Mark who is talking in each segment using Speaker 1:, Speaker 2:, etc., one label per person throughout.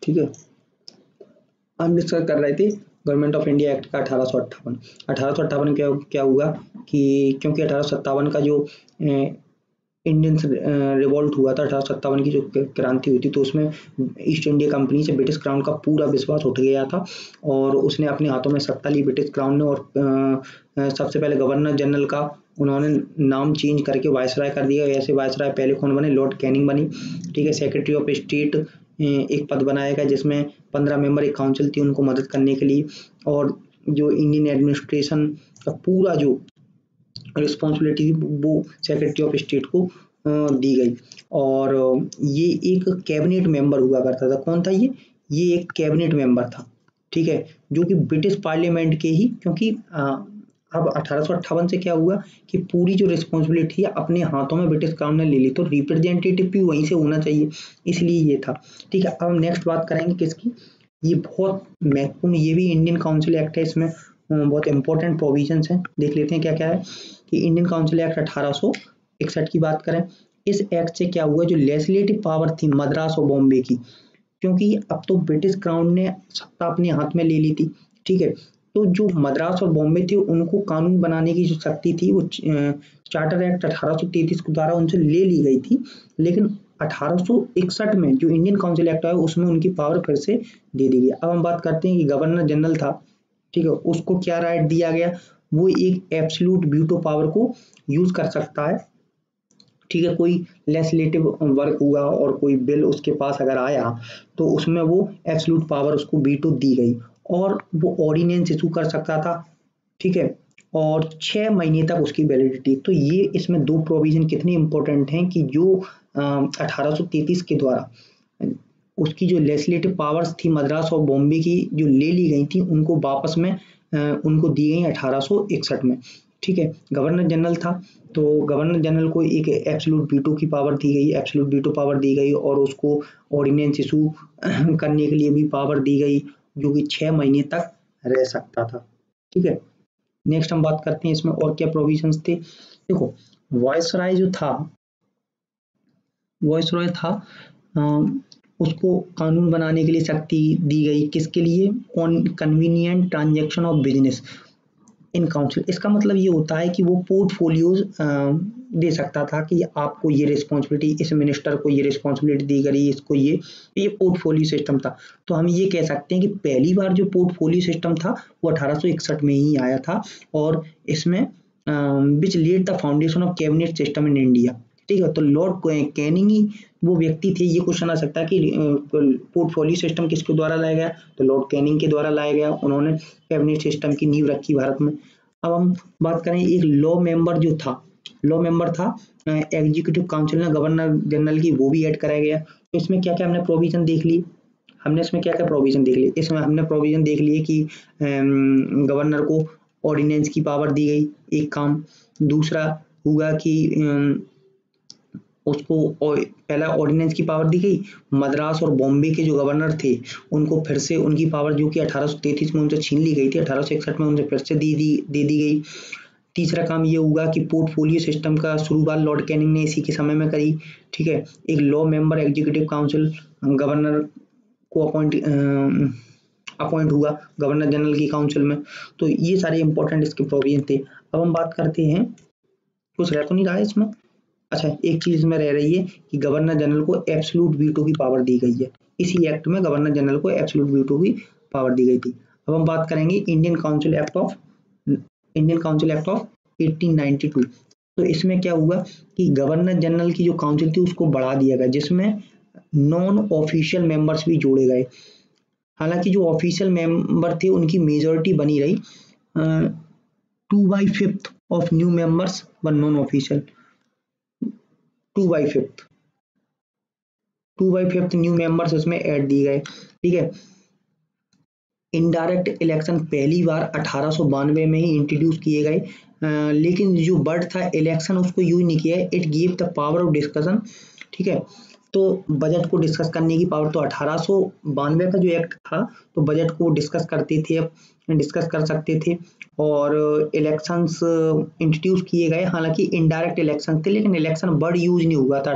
Speaker 1: ठीक है, हम डिस्कस कर रहे थे गवर्नमेंट ऑफ इंडिया एक्ट का 1858 क्या हुआ कि क्योंकि 1857 का जो इंडियन रिवॉल्ट हुआ था, 1857 की जो क्रांति हुई थी, तो उसमें ईस्ट इंडिया कंपनी से ब्रिटिश क्राउन का पूरा विश्वास उठ गया था और उसने अपने हाथों में सत्ता ली ब्रिटिश क्राउन ने। और सबसे पहले गवर्नर जनरल का उन्होंने नाम चेंज करके वायसराय कर दिया। ऐसे वायसराय पहले कौन बने? लॉर्ड कैनिंग बनी, ठीक है। सेक्रेटरी ऑफ स्टेट एक पद बनाया गया जिसमें 15 मेंबर एक काउंसिल थी उनको मदद करने के लिए, और जो इंडियन एडमिनिस्ट्रेशन का पूरा जो रिस्पॉन्सिबिलिटी वो सेक्रेटरी ऑफ स्टेट को दी गई। और ये एक कैबिनेट मेंबर हुआ करता था। कौन था ये एक कैबिनेट मेंबर था, ठीक है, जो कि ब्रिटिश पार्लियामेंट के ही, क्योंकि अब 1858 से क्या हुआ कि पूरी जो रिस्पॉन्सिबिलिटी है अपने हाथों में ब्रिटिश क्राउन ने ले ली, तो रिप्रेजेंटेटिव भी वहीं से होना चाहिए, इसलिए ये था, ठीक है। अब नेक्स्ट बात करेंगे किसकी, ये बहुत महत्वपूर्ण, ये भी इंडियन काउंसिल एक्ट है, इसमें बहुत इंपॉर्टेंट प्रोविजंस हैं, देख लेते हैं क्या क्या है। कि इंडियन काउंसिल एक्ट 1861 की बात करें, इस एक्ट से क्या हुआ, जो लेजिस्लेटिव पावर थी मद्रास और बॉम्बे की, क्योंकि अब तो ब्रिटिश क्राउन ने सत्ता अपने हाथ में ले ली थी, ठीक है, तो जो मद्रास और बॉम्बे थे उनको कानून बनाने की जो शक्ति थी वो चार्टर एक्ट 1833 के द्वारा उनसे ले ली गई थी, लेकिन 1861 में जो इंडियन काउंसिल एक्ट आया उसमें उनकी पावर फिर से दे दी गई। अब हम बात करते हैं कि गवर्नर जनरल था, ठीक है, उसको क्या राइट दिया गया, वो एक एब्सोल्यूट वीटो पावर को यूज कर सकता है, ठीक है। कोई लेजिस्लेटिव वर्क हुआ और कोई बिल उसके पास अगर आया तो उसमें वो एब्सोल्यूट पावर उसको वीटो दी गई और वो ऑर्डिनेंस इशू कर सकता था, ठीक है, और 6 महीने तक उसकी वैलिडिटी। तो ये इसमें दो प्रोविजन कितने इंपॉर्टेंट हैं कि जो 1833 के द्वारा उसकी जो लेजिस्लेटिव पावर्स थी मद्रास और बॉम्बे की जो ले ली गई थी उनको वापस में उनको दी गई 1861 में, ठीक है। गवर्नर जनरल था तो गवर्नर जनरल को एक एब्सोल्यूट वीटो की पावर दी गई, एब्सोल्यूट वीटो पावर दी गई और उसको ऑर्डिनेंस इशू करने के लिए भी पावर दी गई जो कि 6 महीने तक रह सकता था, ठीक है। नेक्स्ट हम बात करते हैं इसमें और क्या प्रोविजंस थे। देखो वायसराय जो था, वायसराय था उसको कानून बनाने के लिए शक्ति दी गई, किसके लिए, on convenient transaction of business in council. इसका मतलब ये होता है कि वो पोर्टफोलियोज दे सकता था कि आपको ये रिस्पॉन्सिबिलिटी, इस मिनिस्टर को ये रिस्पॉन्सिबिलिटी दी गई, इसको ये पोर्टफोलियो सिस्टम था। तो हम ये कह सकते हैं कि पहली बार जो पोर्टफोलियो सिस्टम था वो 1861 में ही आया था और इसमें विच lead the foundation of cabinet system in India, ठीक है। तो लॉर्ड कैनिंग ही वो व्यक्ति थे। ये क्वेश्चन आ सकता है कि पोर्टफोलियो सिस्टम किसके द्वारा लाया गया, तो लॉर्ड कैनिंग के द्वारा लाया गया, उन्होंने कैबिनेट सिस्टम की नींव रखी भारत में। अब हम बात करें एक लॉ मेंबर जो था, लॉ मेंबर था एग्जीक्यूटिव काउंसिल में गवर्नर जनरल की, वो भी ऐड कराया गया। तो इसमें क्या क्या हमने प्रोविजन देख ली, हमने इसमें क्या क्या प्रोविजन देख लिए, इसमें हमने प्रोविजन देख लिए कि गवर्नर को ऑर्डिनेंस की पावर दी गई, एक काम। दूसरा हुआ कि उसको पहला ऑर्डिनेंस की पावर दी गई, मद्रास और बॉम्बे के जो गवर्नर थे उनको फिर से उनकी पावर जो कि 1833 में उनसे छीन ली गई थी 1861 में उनसे फिर से दे दी गई। तीसरा काम ये हुआ कि पोर्टफोलियो सिस्टम का शुरुआत लॉर्ड कैनिंग ने इसी के समय में करी, ठीक है। एक law member executive council governor को अपॉइंट हुआ गवर्नर जनरल की काउंसिल में। तो ये सारे इंपॉर्टेंट इसके प्रोविजन थे। अब हम बात करते हैं, कुछ रह तो नहीं रहा है इसमें, अच्छा एक चीज में रह रही है कि गवर्नर जनरल को एब्सोल्यूट वीटो की पावर दी गई है, इसी एक्ट में गवर्नर जनरल को एब्सोल्यूट वीटो की पावर दी गई थी। अब हम बात करेंगे इंडियन काउंसिल एक्ट ऑफ 1892। तो इसमें क्या हुआ कि गवर्नर जनरल की जो काउंसिल थी उसको बढ़ा दिया गया, जिसमें नॉन ऑफिशियल मेंबर्स भी जोड़े गए। हालांकि जो ऑफिशियल मेंबर थे उनकी मेजोरिटी बनी रही, 2/5 ऑफ न्यू मेंबर्स व नॉन ऑफिशियल, 2/5 न्यू मेंबर्स उसमें ऐड दिए गए, ठीक है। इनडायरेक्ट इलेक्शन पहली बार 1892 में ही इंट्रोड्यूस किए गए, लेकिन जो वर्ड था इलेक्शन उसको यूज नहीं किया है, it give the power of discussion, ठीक है। तो बजट को डिस्कस करने की पावर, तो 1892 का जो एक्ट था तो बजट को डिस्कस करते थे, डिस्कस कर सकते थे और इलेक्शंस इंट्रोड्यूस किए गए। हालांकि इनडायरेक्ट इलेक्शन थे लेकिन इलेक्शन वर्ड यूज नहीं हुआ था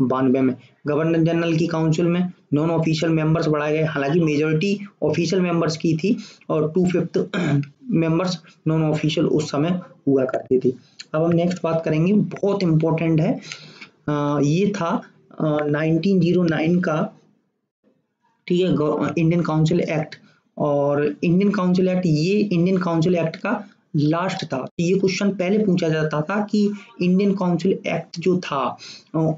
Speaker 1: 1992 में। गवर्नर जनरल की काउंसिल में नॉन ऑफिशियल मेंबर्स बढ़ाए गए, हालांकि मेजोरिटी ऑफिशियल मेंबर्स की थी और 2/5 मेंबर्स नॉन ऑफिशियल उस समय हुआ करते थे। अब हम नेक्स्ट बात करेंगे, बहुत इंपॉर्टेंट है, ये था 1909 का, ठीक है, इंडियन काउंसिल एक्ट। और इंडियन काउंसिल एक्ट, ये इंडियन काउंसिल एक्ट का लास्ट था। ये क्वेश्चन पहले पूछा जाता था कि इंडियन काउंसिल एक्ट जो था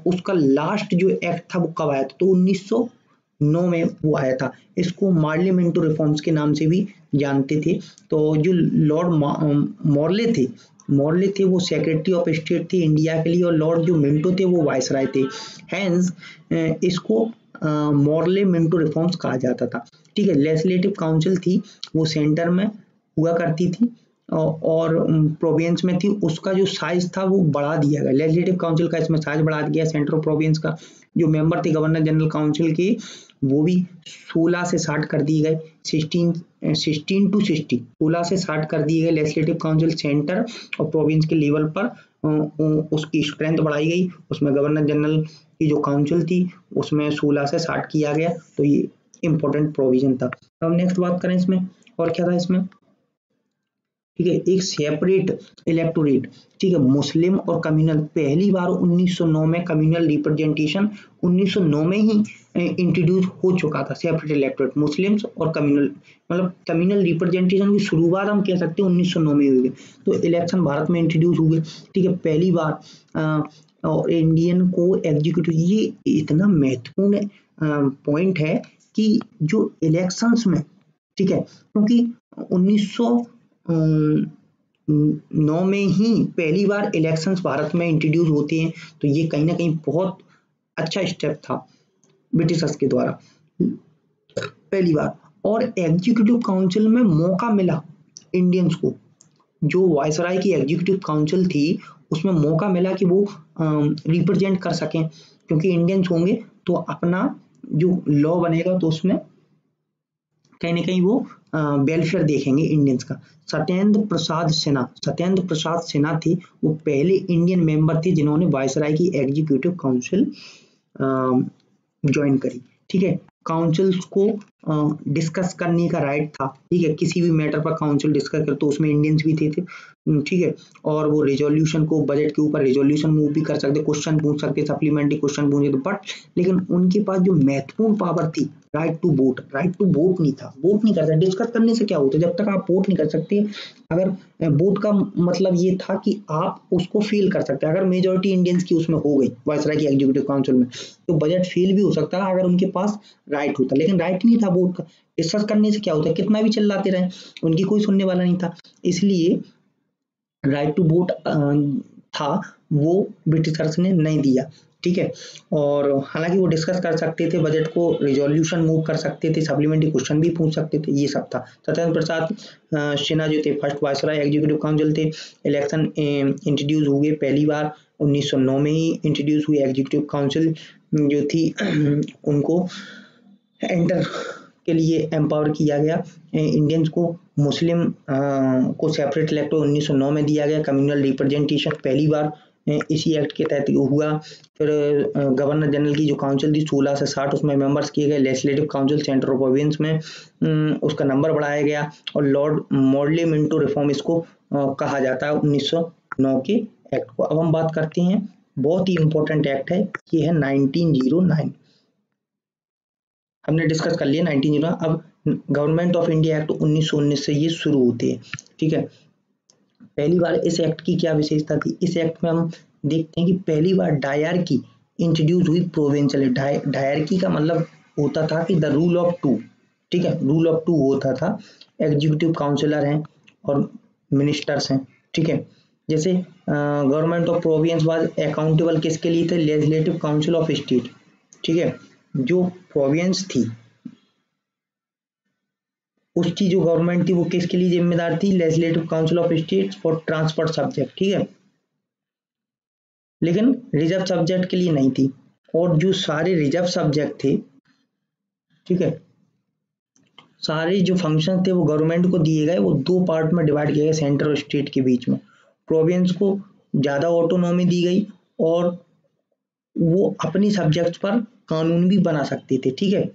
Speaker 1: उसका लास्ट जो एक्ट था वो कब आया था, तो 1909 में वो आया था। इसको मार्लियामेंटो रिफॉर्म्स के नाम से भी जानते थे। तो जो लॉर्ड मॉर्ले थे वो सेक्रेटरी ऑफ स्टेट थे इंडिया के लिए, और लॉर्ड जो मिंटो थे वो वायसराय थे। हैंस इसको मॉर्ले मिंटो रिफॉर्म्स कहा जाता था। ठीक है, लेजिस्लेटिव काउंसिल थी वो सेंटर में हुआ करती थी और प्रोविंस में थी। उसका जो साइज था वो बढ़ा दिया गया, लेजिस्लेटिव काउंसिल का इसमें साइज बढ़ा दिया। सेंटर ऑफ प्रोविंस का जो मेंबर थे गवर्नर जनरल काउंसिल के, वो भी 16 से 60 कर दिए गए, 16 to 60, 16 से 60 कर दिए गए। लेजिस्लेटिव काउंसिल सेंटर और प्रोविंस के लेवल पर उसकी स्ट्रेंथ बढ़ाई गई। उसमें गवर्नर जनरल की जो काउंसिल थी उसमें 16 से 60 किया गया। तो ये इंपॉर्टेंट प्रोविजन था। अब नेक्स्ट बात करें इसमें और क्या था इसमें, ठीक है, एक सेपरेट इलेक्टोरेट, ठीक है, मुस्लिम और कम्युनल। पहली बार 1909 में कम्युनल रिप्रेजेंटेशन 1909 में ही इंट्रोड्यूस हो चुका था। सेपरेट इलेक्टोरेट, मुस्लिम्स और कम्युनल, मतलब कम्युनल रिप्रेजेंटेशन की शुरुआत हम कह सकते हैं 1909 में हुई। तो इलेक्शन भारत में इंट्रोड्यूस हुए, ठीक है, पहली बार। और इंडियन को एग्जीक्यूटिव, ये इतना महत्वपूर्ण पॉइंट है कि जो इलेक्शंस में, ठीक है, क्योंकि 1909 में ही पहली बार इलेक्शंस भारत में इंट्रोड्यूस होते हैं। तो ये कहीं ना कहीं बहुत अच्छा स्टेप था ब्रिटिशर्स के द्वारा, पहली बार। और एग्जीक्यूटिव काउंसिल में मौका मिला इंडियंस को, जो वायसराय की एग्जीक्यूटिव काउंसिल थी उसमें मौका मिला कि वो रिप्रेजेंट कर सकें, क्योंकि इंडियंस होंगे तो अपना जो लॉ बनेगा तो उसमें कहीं ना कहीं वो वेलफेयर देखेंगे इंडियंस का। सत्येंद्र प्रसाद सिन्हा थे, वो पहले इंडियन मेंबर थे जिन्होंने वायसराय की एग्जीक्यूटिव काउंसिल ज्वाइन करी। ठीक है, काउंसिल को डिस्कस करने का राइट था, ठीक है, किसी भी मैटर पर काउंसिल डिस्कस कर, तो उसमें इंडियंस भी थे, ठीक है। और वो रिजोल्यूशन को, बजट के ऊपर रिजोल्यूशन मूव भी कर सकते, क्वेश्चन पूछ सकते, सप्लीमेंट्री क्वेश्चन पूछे तो, बट लेकिन उनके पास जो महत्वपूर्ण पावर थी, राइट टू वोट नहीं था। वोट नहीं कर सकते, डिस्कस करने से क्या होता है, जब तक आप वोट नहीं कर सकते। अगर वोट का मतलब ये था कि आप उसको फील कर सकते हैं। अगर मेजोरिटी इंडियंस की उसमें हो गई वायसराय की एग्जीक्यूटिव काउंसिल में, तो बजट फेल भी हो सकता है अगर उनके पास राइट होता, लेकिन राइट नहीं था वोट का। डिस्कस करने से क्या होता है, कितना भी चिल्लाते रहे उनकी कोई सुनने वाला नहीं था। इसलिए राइट टू वोट था वो ब्रिटिशर्स ने नहीं दिया, ठीक है। और हालांकि वो डिस्कस कर सकते थे, बजट को रिजोल्यूशन मूव कर सकते थे, सप्लीमेंट्री क्वेश्चन भी पूछ सकते थे, ये सब था। सत्येंद्र प्रसाद सिन्हा जो थे फर्स्ट वायसराय एग्जीक्यूटिव काउंसिल थे। इलेक्शन इंट्रोड्यूस हुए पहली बार 1909 में ही इंट्रोड्यूस हुई एग्जीक्यूटिव काउंसिल जो थी उनको एंटर के लिए एम्पावर किया गया। इंडियंस को, मुस्लिम को सेपरेट इलेक्ट 1909 में दिया गया। कम्युनल रिप्रेजेंटेशन पहली बार इसी एक्ट के तहत हुआ। फिर गवर्नर जनरल की जो काउंसिल थी 16 से 60, उसमें मेंबर्स किए गए। Legislative council centre of province में उसका नंबर बढ़ाया गया। और लॉर्ड मॉर्ले मिंटो रिफॉर्म इसको कहा जाता है 1909 के एक्ट को। अब हम बात करते हैं, बहुत ही इंपॉर्टेंट एक्ट है, ये है 1909। हमने डिस्कस कर लिया 1909। अब गवर्नमेंट ऑफ इंडिया एक्ट 1919 से ये शुरू होते हैं, ठीक है। पहली बार इस एक्ट की क्या विशेषता थी, इस एक्ट में हम देखते हैं कि पहली बार डायरकी इंट्रोड्यूस हुई प्रोविंशियल। डायरकी का मतलब होता था कि द रूल ऑफ टू, ठीक है, रूल ऑफ टू होता था। एग्जीक्यूटिव काउंसिलर हैं और मिनिस्टर्स हैं, ठीक है। जैसे government of province was accountable किसके लिए थे, लेजिस्लेटिव काउंसिल ऑफ स्टेट, ठीक है। जो प्रोविंस थी उसकी जो गवर्नमेंट थी वो किसके लिए जिम्मेदार थी, legislative council of states for transport subject, ठीक है, लेकिन रिजर्व सब्जेक्ट के लिए नहीं थी। और जो सारे रिजर्व सब्जेक्ट थे, ठीक है, सारे जो फंक्शन थे वो गवर्नमेंट को दिए गए। वो दो पार्ट में डिवाइड किए गए, सेंटर और स्टेट के बीच में। प्रोविंस को ज्यादा ऑटोनॉमी दी गई और वो अपनी सब्जेक्ट पर कानून भी बना सकते थे, ठीक है।